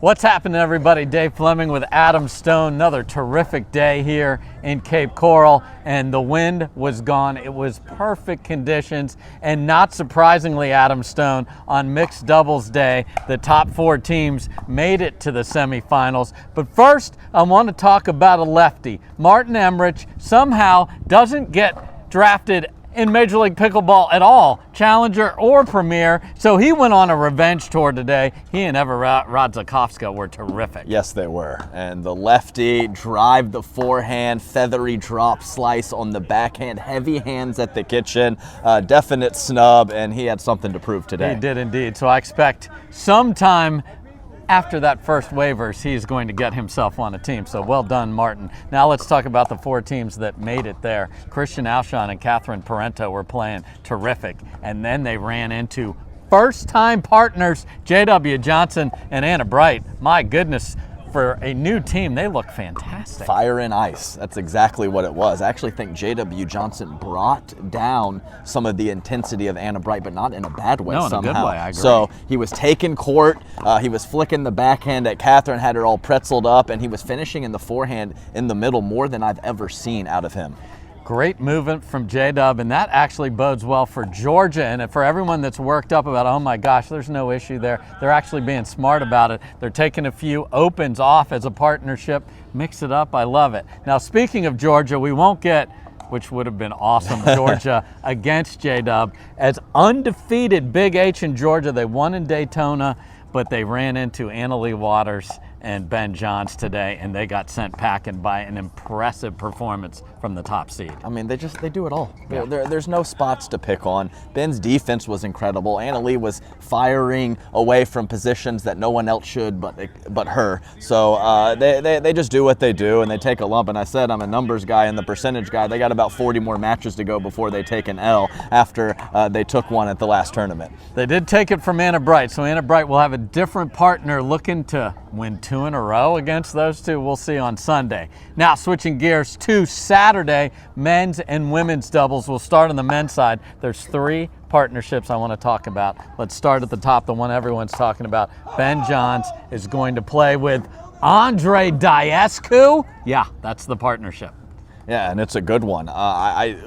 What's happening, everybody? Dave Fleming with Adam Stone. Another terrific day here in Cape Coral, and the wind was gone. It was perfect conditions, and not surprisingly, Adam Stone, on mixed doubles day, the top four teams made it to the semifinals. But first, I want to talk about a lefty. Martin Emmerich somehow doesn't get drafted in Major League Pickleball at all, Challenger or Premier, so he went on a revenge tour today. He and Everett Radzikowska were terrific. Yes, they were. And the lefty drive the forehand, feathery drop slice on the backhand, heavy hands at the kitchen, definite snub, and he had something to prove today. He did indeed, so I expect sometime after that first waivers, he's going to get himself on a team. So well done, Martin. Now let's talk about the four teams that made it there. Christian Alshon and Catherine Parento were playing terrific. And then they ran into first-time partners, J.W. Johnson and Anna Bright. My goodness, for a new team, they look fantastic. Fire and ice. That's exactly what it was. I actually think J.W. Johnson brought down some of the intensity of Anna Bright, but not in a bad way somehow. In a good way, I agree. So he was taking court, he was flicking the backhand at Catherine, had her all pretzeled up, and he was finishing in the forehand in the middle more than I've ever seen out of him. Great movement from J-Dub, and that actually bodes well for Georgia and for everyone that's worked up about, oh my gosh, there's no issue there. They're actually being smart about it. They're taking a few opens off as a partnership. Mix it up, I love it. Now, speaking of Georgia, we won't get, which would have been awesome, Georgia against J-Dub. As undefeated Big H in Georgia, they won in Daytona, but they ran into Annalee Waters and Ben Johns today, and they got sent packing by an impressive performance from the top seed. I mean, they do it all. Yeah. There's no spots to pick on. Ben's defense was incredible. Annalee was firing away from positions that no one else should but her. So they just do what they do, and they take a lump. And I said I'm a numbers guy and the percentage guy. They got about 40 more matches to go before they take an L after they took one at the last tournament. They did take it from Anna Bright, so Anna Bright will have a different partner looking to win 2 in a row against those two. We'll see on Sunday. Now, switching gears to Saturday, men's and women's doubles. We'll start on the men's side. There's 3 partnerships I want to talk about. Let's start at the top, the one everyone's talking about. Ben Johns is going to play with Andre Diescu. Yeah, that's the partnership. Yeah, and it's a good one.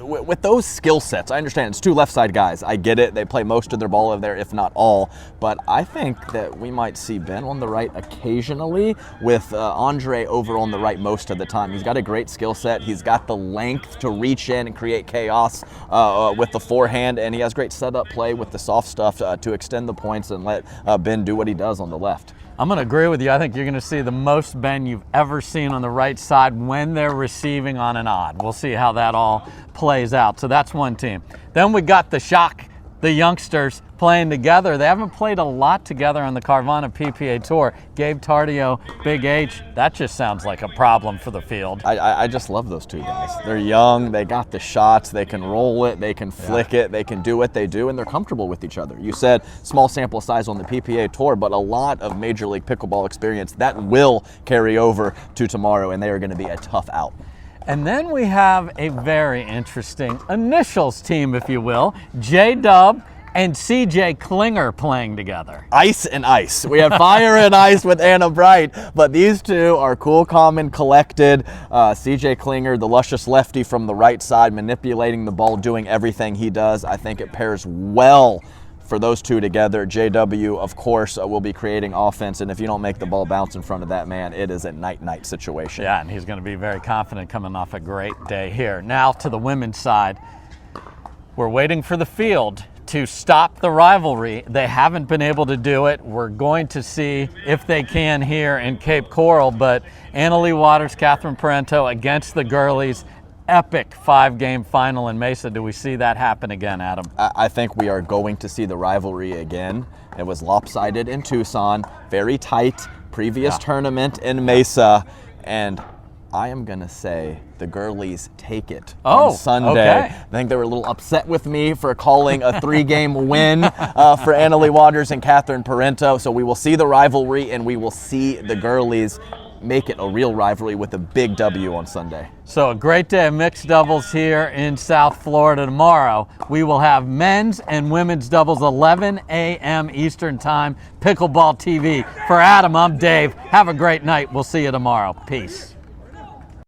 With those skill sets, I understand it's 2 left side guys. I get it. They play most of their ball over there, if not all. But I think that we might see Ben on the right occasionally with Andre over on the right most of the time. He's got a great skill set. He's got the length to reach in and create chaos with the forehand, and he has great setup play with the soft stuff to extend the points and let Ben do what he does on the left. I'm going to agree with you. I think you're going to see the most Ben you've ever seen on the right side when they're receiving on an odd. We'll see how that all plays out. So that's one team. Then we got the Shock, the youngsters playing together. They haven't played a lot together on the Carvana PPA Tour. Gabe Tardio, Big H, that just sounds like a problem for the field. I just love those 2 guys. They're young, they got the shots, they can roll it, they can flick it, they can do what they do, and they're comfortable with each other. You said small sample size on the PPA Tour, but a lot of Major League Pickleball experience that will carry over to tomorrow, and they are going to be a tough out. And then we have a very interesting initials team, if you will. J-Dub and CJ Klinger playing together. Ice and ice. We have fire and ice with Anna Bright, but these 2 are cool, calm, and collected. CJ Klinger, the luscious lefty from the right side, manipulating the ball, doing everything he does. I think it pairs well for those 2 together. JW, of course, will be creating offense, and if you don't make the ball bounce in front of that man, it is a night-night situation. Yeah, and he's going to be very confident coming off a great day here. Now to the women's side. We're waiting for the field to stop the rivalry. They haven't been able to do it. We're going to see if they can here in Cape Coral, but Annalee Waters, Catherine Parento against the girlies. Epic 5-game final in Mesa. Do we see that happen again, Adam? I think we are going to see the rivalry again. It was lopsided in Tucson, very tight, previous tournament in Mesa, and I am going to say the girlies take it on Sunday. Okay. I think they were a little upset with me for calling a 3-game win for Annalee Waters and Catherine Parento. So we will see the rivalry, and we will see the girlies make it a real rivalry with a big W on Sunday. So a great day of mixed doubles here in South Florida. Tomorrow we will have men's and women's doubles, 11 a.m. Eastern Time, Pickleball TV. For Adam, I'm Dave. Have a great night. We'll see you tomorrow. Peace.